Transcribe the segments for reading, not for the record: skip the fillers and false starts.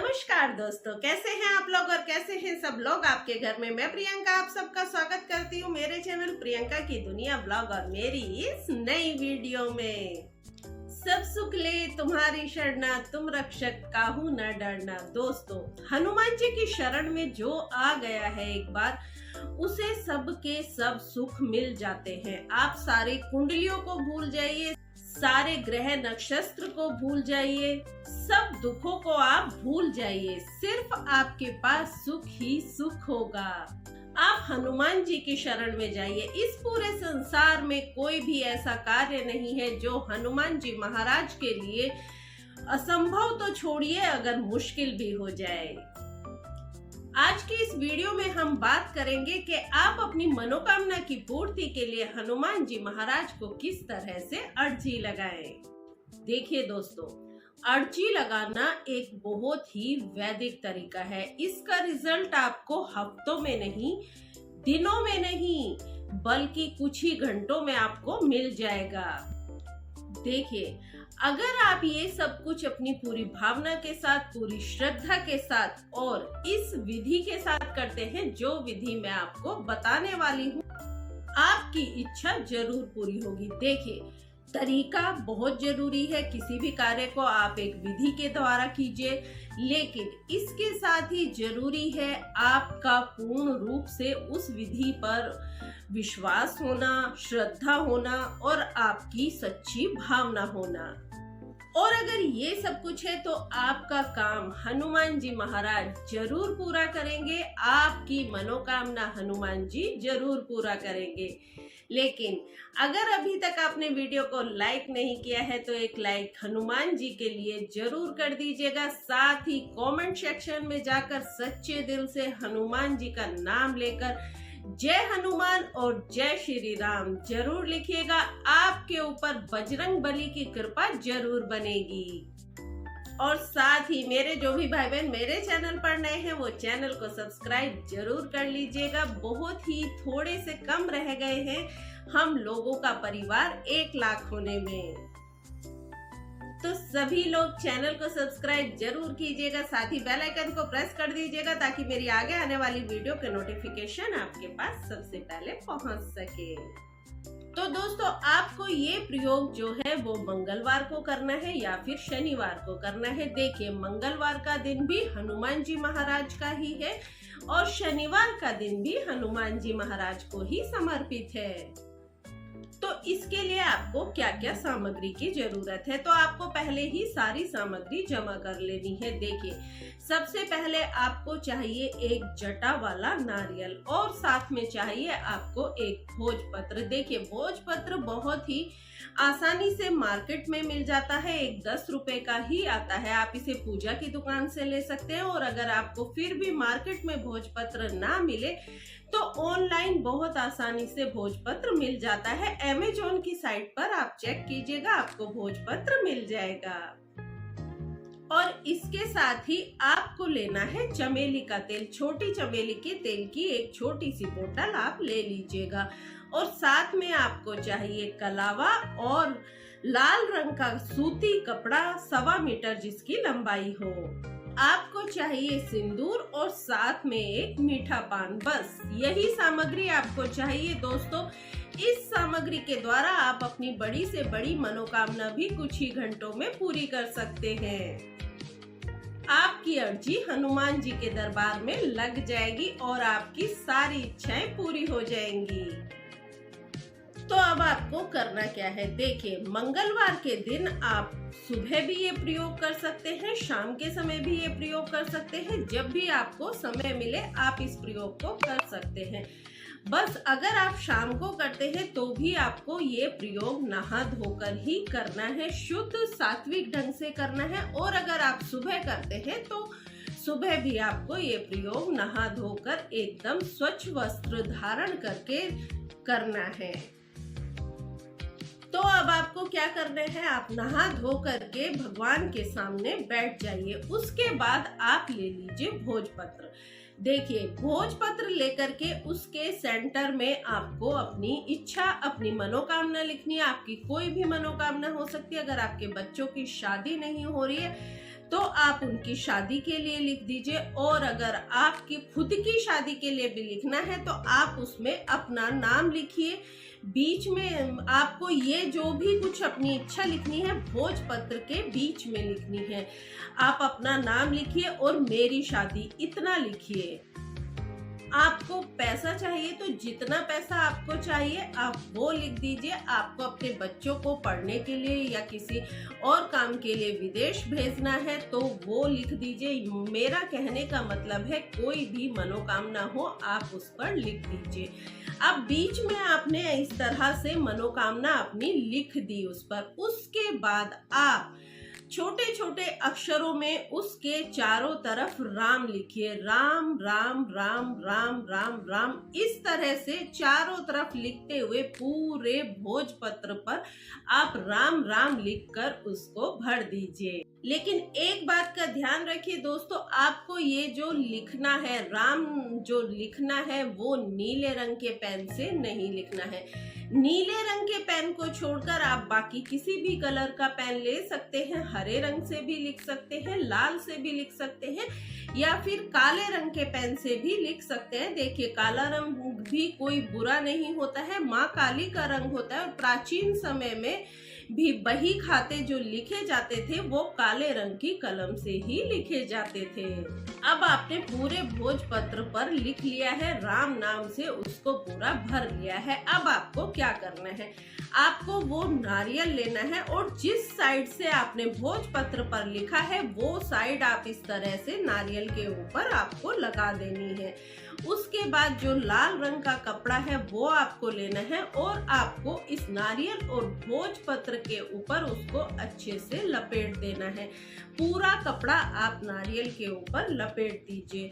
नमस्कार दोस्तों, कैसे हैं आप लोग और कैसे हैं सब लोग आपके घर में। मैं प्रियंका आप सबका स्वागत करती हूँ मेरे चैनल प्रियंका की दुनिया ब्लॉग और मेरी इस नई वीडियो में। सब सुख ले तुम्हारी शरणा, तुम रक्षक काहू न डरना। दोस्तों, हनुमान जी की शरण में जो आ गया है एक बार, उसे सब के सब सुख मिल जाते हैं। आप सारी कुंडलियों को भूल जाइए, सारे ग्रह नक्षत्र को भूल जाइए, सब दुखों को आप भूल जाइए। सिर्फ आपके पास सुख ही सुख होगा। आप हनुमान जी की शरण में जाइए। इस पूरे संसार में कोई भी ऐसा कार्य नहीं है जो हनुमान जी महाराज के लिए असंभव तो छोड़िए, अगर मुश्किल भी हो जाए। आज की इस वीडियो में हम बात करेंगे कि आप अपनी मनोकामना की पूर्ति के लिए हनुमान जी महाराज को किस तरह से अर्जी लगाएं। देखिए दोस्तों, अर्जी लगाना एक बहुत ही वैदिक तरीका है। इसका रिजल्ट आपको हफ्तों में नहीं, दिनों में नहीं, बल्कि कुछ ही घंटों में आपको मिल जाएगा। देखिए, अगर आप ये सब कुछ अपनी पूरी भावना के साथ, पूरी श्रद्धा के साथ और इस विधि के साथ करते हैं, जो विधि मैं आपको बताने वाली हूँ, आपकी इच्छा जरूर पूरी होगी। देखिए, तरीका बहुत जरूरी है। किसी भी कार्य को आप एक विधि के द्वारा कीजिए, लेकिन इसके साथ ही जरूरी है आपका पूर्ण रूप से उस विधि पर विश्वास होना, श्रद्धा होना और आपकी सच्ची भावना होना। और अगर ये सब कुछ है तो आपका काम हनुमान जी महाराज जरूर पूरा करेंगे। आपकी मनोकामना हनुमान जी जरूर पूरा करेंगे। लेकिन अगर अभी तक आपने वीडियो को लाइक नहीं किया है तो एक लाइक हनुमान जी के लिए जरूर कर दीजिएगा। साथ ही कमेंट सेक्शन में जाकर सच्चे दिल से हनुमान जी का नाम लेकर जय हनुमान और जय श्री राम जरूर लिखिएगा। आपके ऊपर बजरंग बली की कृपा जरूर बनेगी। और साथ ही मेरे जो भी भाई बहन मेरे चैनल पर नए हैं, वो चैनल को सब्सक्राइब जरूर कर लीजिएगा। बहुत ही थोड़े से कम रह गए हैं हम लोगों का परिवार 1 लाख होने में। तो सभी लोग चैनल को सब्सक्राइब जरूर कीजिएगा, साथ ही बेल आइकन को प्रेस कर दीजिएगा ताकि मेरी आगे आने वाली वीडियो के नोटिफिकेशन आपके पास सबसे पहले पहुंच सके। तो दोस्तों, आपको ये प्रयोग जो है वो मंगलवार को करना है या फिर शनिवार को करना है। देखिए, मंगलवार का दिन भी हनुमान जी महाराज का ही है और शनिवार का दिन भी हनुमान जी महाराज को ही समर्पित है। तो इसके लिए आपको क्या क्या सामग्री की जरूरत है, तो आपको पहले ही सारी सामग्री जमा कर लेनी है। देखिए, सबसे पहले आपको चाहिए एक जटा वाला नारियल और साथ में चाहिए आपको एक भोजपत्र। देखिए, भोजपत्र बहुत ही आसानी से मार्केट में मिल जाता है, एक 10 रुपए का ही आता है। आप इसे पूजा की दुकान से ले सकते हैं। और अगर आपको फिर भी मार्केट में भोजपत्र ना मिले तो ऑनलाइन बहुत आसानी से भोजपत्र मिल जाता है। अमेज़न की साइट पर आप चेक कीजिएगा, आपको भोजपत्र मिल जाएगा। और इसके साथ ही आपको लेना है चमेली का तेल। छोटी चमेली के तेल की एक छोटी सी बोतल आप ले लीजिएगा। और साथ में आपको चाहिए कलावा और लाल रंग का सूती कपड़ा 1.25 मीटर जिसकी लंबाई हो। आपको चाहिए सिंदूर और साथ में एक मीठा पान। बस यही सामग्री आपको चाहिए दोस्तों। इस सामग्री के द्वारा आप अपनी बड़ी से बड़ी मनोकामना भी कुछ ही घंटों में पूरी कर सकते हैं। आपकी अर्जी हनुमान जी के दरबार में लग जाएगी और आपकी सारी इच्छाएं पूरी हो जाएंगी। तो अब आपको करना क्या है, देखिए, मंगलवार के दिन आप सुबह भी ये प्रयोग कर सकते हैं, शाम के समय भी ये प्रयोग कर सकते हैं। जब भी आपको समय मिले आप इस प्रयोग को कर सकते हैं। बस अगर आप शाम को करते हैं तो भी आपको ये प्रयोग नहा धोकर ही करना है, शुद्ध सात्विक ढंग से करना है। और अगर आप सुबह करते हैं तो सुबह भी आपको ये प्रयोग नहा धोकर एकदम स्वच्छ वस्त्र धारण करके करना है। तो अब आपको क्या करना है, आप नहा धो करके भगवान के सामने बैठ जाइए। उसके बाद आप ले लीजिए भोजपत्र। देखिए, भोजपत्र लेकर के उसके सेंटर में आपको अपनी इच्छा, अपनी मनोकामना लिखनी है। आपकी कोई भी मनोकामना हो सकती है। अगर आपके बच्चों की शादी नहीं हो रही है तो आप उनकी शादी के लिए लिख दीजिए। और अगर आपकी खुद की शादी के लिए भी लिखना है तो आप उसमें अपना नाम लिखिए। बीच में आपको ये जो भी कुछ अपनी इच्छा लिखनी है भोजपत्र के बीच में लिखनी है। आप अपना नाम लिखिए और मेरी शादी इतना लिखिए। आपको पैसा चाहिए तो जितना पैसा आपको चाहिए आप वो लिख दीजिए। आपको अपने बच्चों को पढ़ने के लिए या किसी और काम के लिए विदेश भेजना है तो वो लिख दीजिए। मेरा कहने का मतलब है कोई भी मनोकामना हो आप उस पर लिख दीजिए। अब बीच में आपने इस तरह से मनोकामना अपनी लिख दी उस पर। उसके बाद आप छोटे छोटे अक्षरों में उसके चारों तरफ राम लिखिए। राम राम राम राम राम राम, इस तरह से चारों तरफ लिखते हुए पूरे भोजपत्र पर आप राम राम लिखकर उसको भर दीजिए। लेकिन एक बात का ध्यान रखिए दोस्तों, आपको ये जो लिखना है राम जो लिखना है वो नीले रंग के पेन से नहीं लिखना है। नीले रंग के पेन को छोड़कर आप बाकी किसी भी कलर का पेन ले सकते हैं। हरे रंग से भी लिख सकते हैं, लाल से भी लिख सकते हैं या फिर काले रंग के पेन से भी लिख सकते हैं। देखिए काला रंग भी कोई बुरा नहीं होता है, माँ काली का रंग होता है। और प्राचीन समय में भी बही खाते जो लिखे जाते थे वो काले रंग की कलम से ही लिखे जाते थे। अब आपने पूरे भोजपत्र पर लिख लिया है राम नाम से, उसको पूरा भर लिया है। अब आपको क्या करना है, आपको वो नारियल लेना है और जिस साइड से आपने भोजपत्र पर लिखा है वो साइड आप इस तरह से नारियल के ऊपर आपको लगा देनी है। उसके बाद जो लाल रंग का कपड़ा है वो आपको लेना है और आपको इस नारियल और भोजपत्र के ऊपर उसको अच्छे से लपेट देना है। पूरा कपड़ा आप नारियल के ऊपर लपेट दीजिए।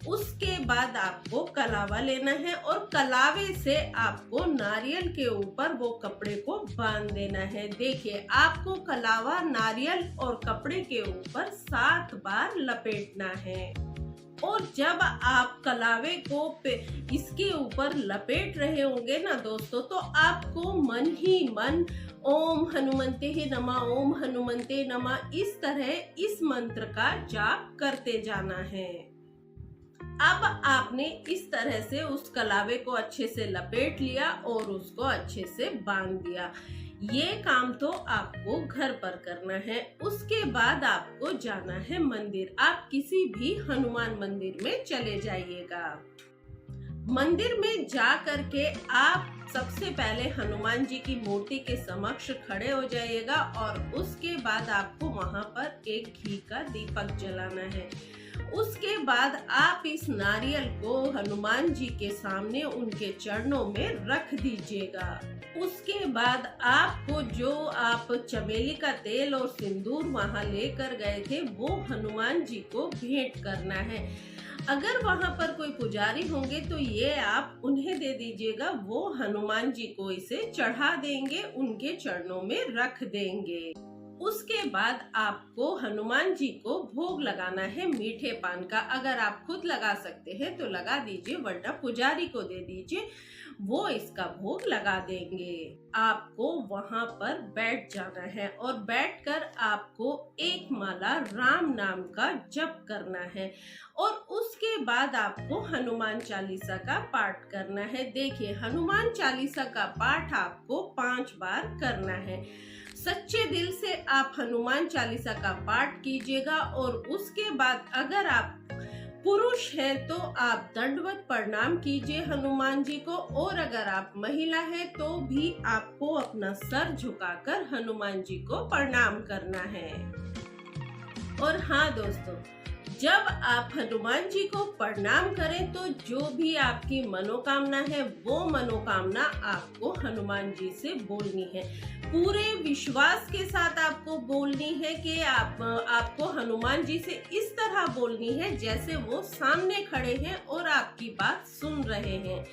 उसके बाद आपको कलावा लेना है और कलावे से आपको नारियल के ऊपर वो कपड़े को बांध देना है। देखिए आपको कलावा नारियल और कपड़े के ऊपर 7 बार लपेटना है। और जब आप कलावे को इसके ऊपर लपेट रहे होंगे ना दोस्तों, तो आपको मन ही मन ओम हनुमंते नमः, ओम हनुमंते नमः, इस तरह इस मंत्र का जाप करते जाना है। अब आपने इस तरह से उस कलावे को अच्छे से लपेट लिया और उसको अच्छे से बांध दिया। ये काम तो आपको घर पर करना है। उसके बाद आपको जाना है मंदिर। आप किसी भी हनुमान मंदिर में चले जाइएगा। मंदिर में जा करके आप सबसे पहले हनुमान जी की मूर्ति के समक्ष खड़े हो जाइएगा और उसके बाद आपको वहां पर एक घी का दीपक जलाना है। उसके बाद आप इस नारियल को हनुमान जी के सामने उनके चरणों में रख दीजिएगा। उसके बाद आपको जो आप चमेली का तेल और सिंदूर वहां लेकर गए थे वो हनुमान जी को भेंट करना है। अगर वहां पर कोई पुजारी होंगे तो ये आप उन्हें दे दीजिएगा, वो हनुमान जी को इसे चढ़ा देंगे, उनके चरणों में रख देंगे। उसके बाद आपको हनुमान जी को भोग लगाना है मीठे पान का। अगर आप खुद लगा सकते हैं तो लगा दीजिए, वरना पुजारी को दे दीजिए, वो इसका भोग लगा देंगे। आपको वहां पर बैठ जाना है और बैठकर आपको एक माला राम नाम का जप करना है और उसके बाद आपको हनुमान चालीसा का पाठ करना है। देखिए हनुमान चालीसा का पाठ आपको 5 बार करना है। सच्चे दिल से आप हनुमान चालीसा का पाठ कीजिएगा और उसके बाद अगर आप पुरुष हैं तो आप दंडवत प्रणाम कीजिए हनुमान जी को, और अगर आप महिला हैं तो भी आपको अपना सर झुकाकर हनुमान जी को प्रणाम करना है। और हाँ दोस्तों, जब आप हनुमान जी को प्रणाम करें तो जो भी आपकी मनोकामना है वो मनोकामना आपको हनुमान जी से बोलनी है। पूरे विश्वास के साथ आपको बोलनी है कि आपको हनुमान जी से इस तरह बोलनी है जैसे वो सामने खड़े हैं और आपकी बात सुन रहे हैं।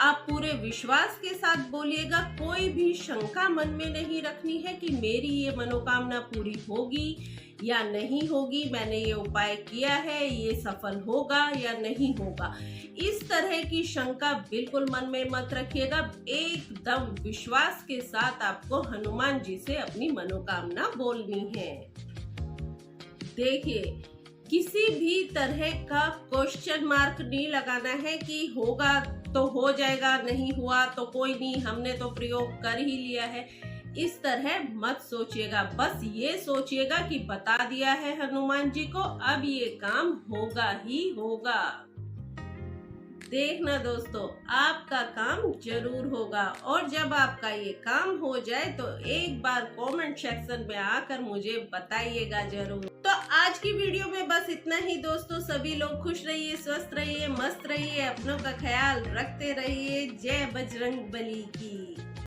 आप पूरे विश्वास के साथ बोलिएगा, कोई भी शंका मन में नहीं रखनी है कि मेरी ये मनोकामना पूरी होगी या नहीं होगी, मैंने ये उपाय किया है, ये सफल होगा या नहीं होगा। इस तरह की शंका बिल्कुल मन में मत रखिएगा। एकदम विश्वास के साथ आपको हनुमान जी से अपनी मनोकामना बोलनी है। देखिए, किसी भी तरह का क्वेश्चन मार्क नहीं लगाना है कि होगा तो हो जाएगा, नहीं हुआ तो कोई नहीं, हमने तो प्रयोग कर ही लिया है। इस तरह मत सोचिएगा, बस ये सोचिएगा कि बता दिया है हनुमान जी को, अब ये काम होगा ही होगा। देखना दोस्तों, आपका काम जरूर होगा। और जब आपका ये काम हो जाए तो एक बार कमेंट सेक्शन में आकर मुझे बताइएगा जरूर। तो आज की वीडियो में बस इतना ही दोस्तों। सभी लोग खुश रहिए, स्वस्थ रहिए, मस्त रहिए, अपनों का ख्याल रखते रहिए। जय बजरंग बली की।